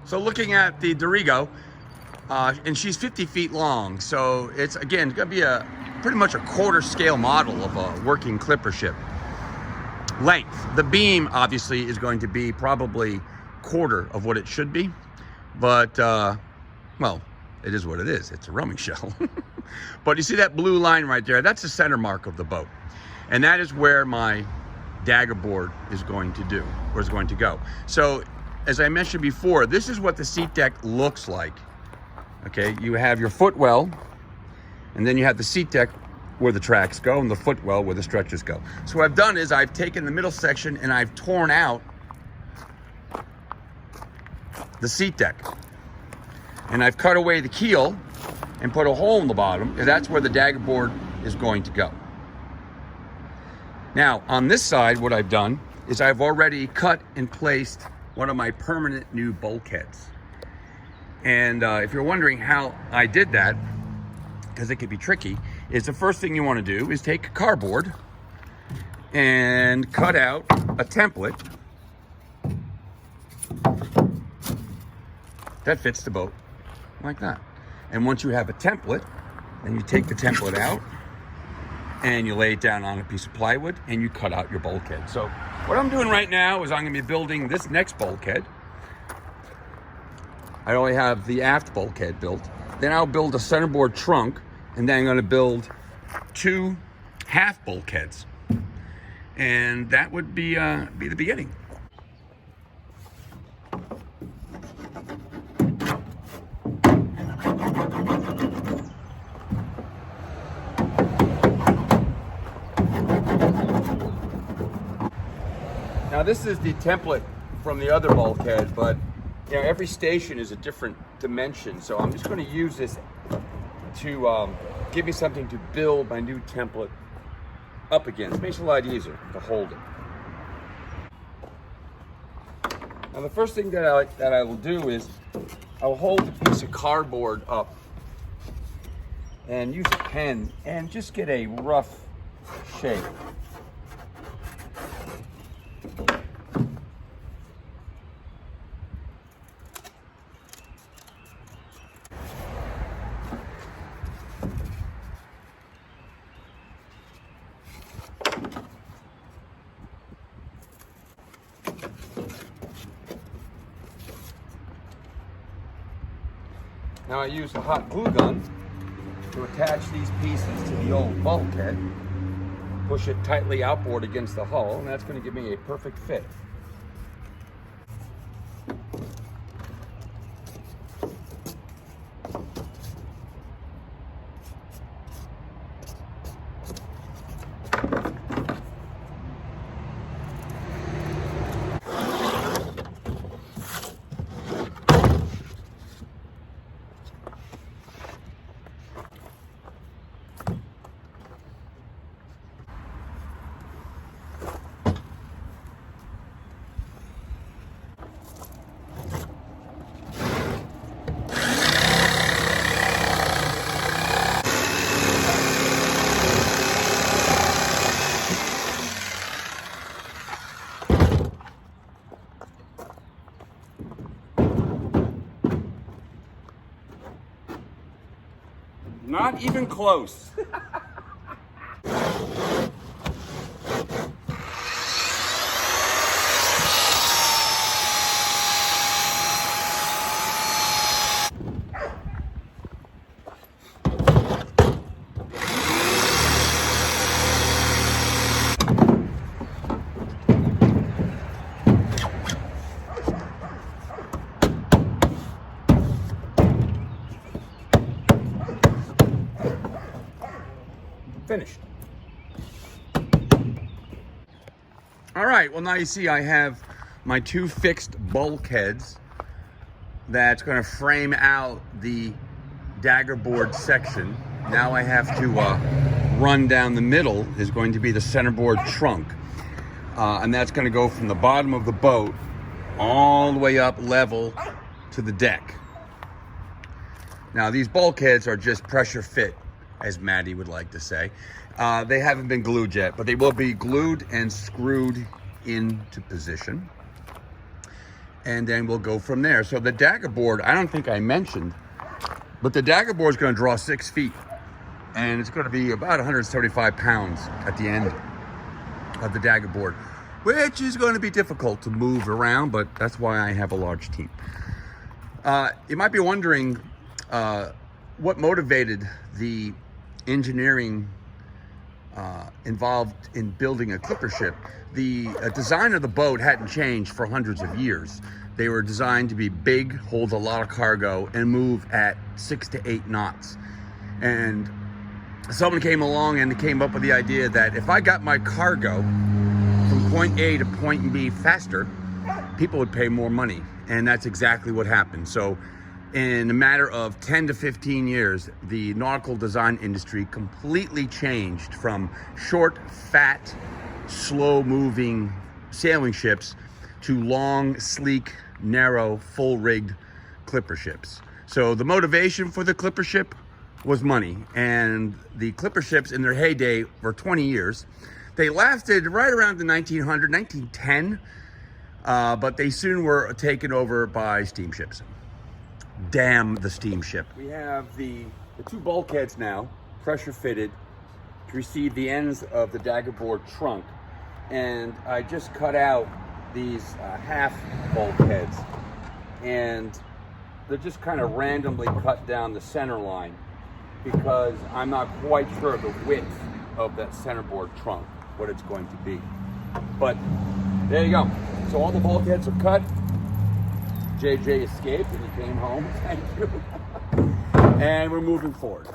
So looking at the Dagger, and she's 50 feet long, so it's again going to be a pretty much a quarter scale model of a working clipper ship. Length, the beam obviously is going to be probably quarter of what it should be, but well, it is what it is. It's a roaming shell. But you see that blue line right there? That's the center mark of the boat, and that is where my Dagger board is going to go. So as I mentioned before, this is what the seat deck looks like. Okay, you have your footwell, and then you have the seat deck where the tracks go and the footwell where the stretchers go. So what I've done is I've taken the middle section and I've torn out the seat deck, and I've cut away the keel and put a hole in the bottom, and that's where the Dagger board is going to go. Now on this side, what I've done is I've already cut and placed one of my permanent new bulkheads. And if you're wondering how I did that, because it could be tricky, is the first thing you want to do is take a cardboard and cut out a template that fits the boat like that. And once you have a template, then you take the template out and you lay it down on a piece of plywood and you cut out your bulkhead. So what I'm doing right now is I'm going to be building this next bulkhead. I only have the aft bulkhead built. Then I'll build a centerboard trunk, and then I'm going to build 2 half bulkheads, and that would be the beginning. Now this is the template from the other bulkhead, but you know, every station is a different dimension, so I'm just going to use this to give me something to build my new template up against. It makes it a lot easier to hold it. Now the first thing that I will do is I'll hold a piece of cardboard up and use a pen and just get a rough shape. Now I use a hot glue gun to attach these pieces to the old bulkhead, push it tightly outboard against the hull, and that's going to give me a perfect fit. Not even close. Finished. All right, well now you see I have my 2 fixed bulkheads that's going to frame out the Dagger board section. Now I have to run down the middle is going to be the centerboard trunk, and that's going to go from the bottom of the boat all the way up level to the deck. Now these bulkheads are just pressure fit, as Maddie would like to say. They haven't been glued yet, but they will be glued and screwed into position. and then we'll go from there. So the Dagger Board, I don't think I mentioned, but the Dagger Board is going to draw 6 feet, and it's going to be about 175 pounds at the end of the Dagger Board, which is going to be difficult to move around, but that's why I have a large team. You might be wondering what motivated the engineering involved in building a clipper ship. The design of the boat hadn't changed for hundreds of years. They were designed to be big, hold a lot of cargo, and move at 6 to 8 knots. And someone came along and came up with the idea that if I got my cargo from point A to point B faster, people would pay more money. And that's exactly what happened. So in a matter of 10 to 15 years, the nautical design industry completely changed from short, fat, slow-moving sailing ships to long, sleek, narrow, full-rigged clipper ships. So the motivation for the clipper ship was money. And the clipper ships in their heyday were 20 years. They lasted right around the 1910, but they soon were taken over by steamships. Damn the steamship. We have the 2 bulkheads now, pressure fitted to receive the ends of the Dagger Board trunk. And I just cut out these half bulkheads, and they're just kind of randomly cut down the center line because I'm not quite sure of the width of that centerboard trunk, what it's going to be. But there you go. So all the bulkheads are cut. JJ escaped and he came home. Thank you. And we're moving forward.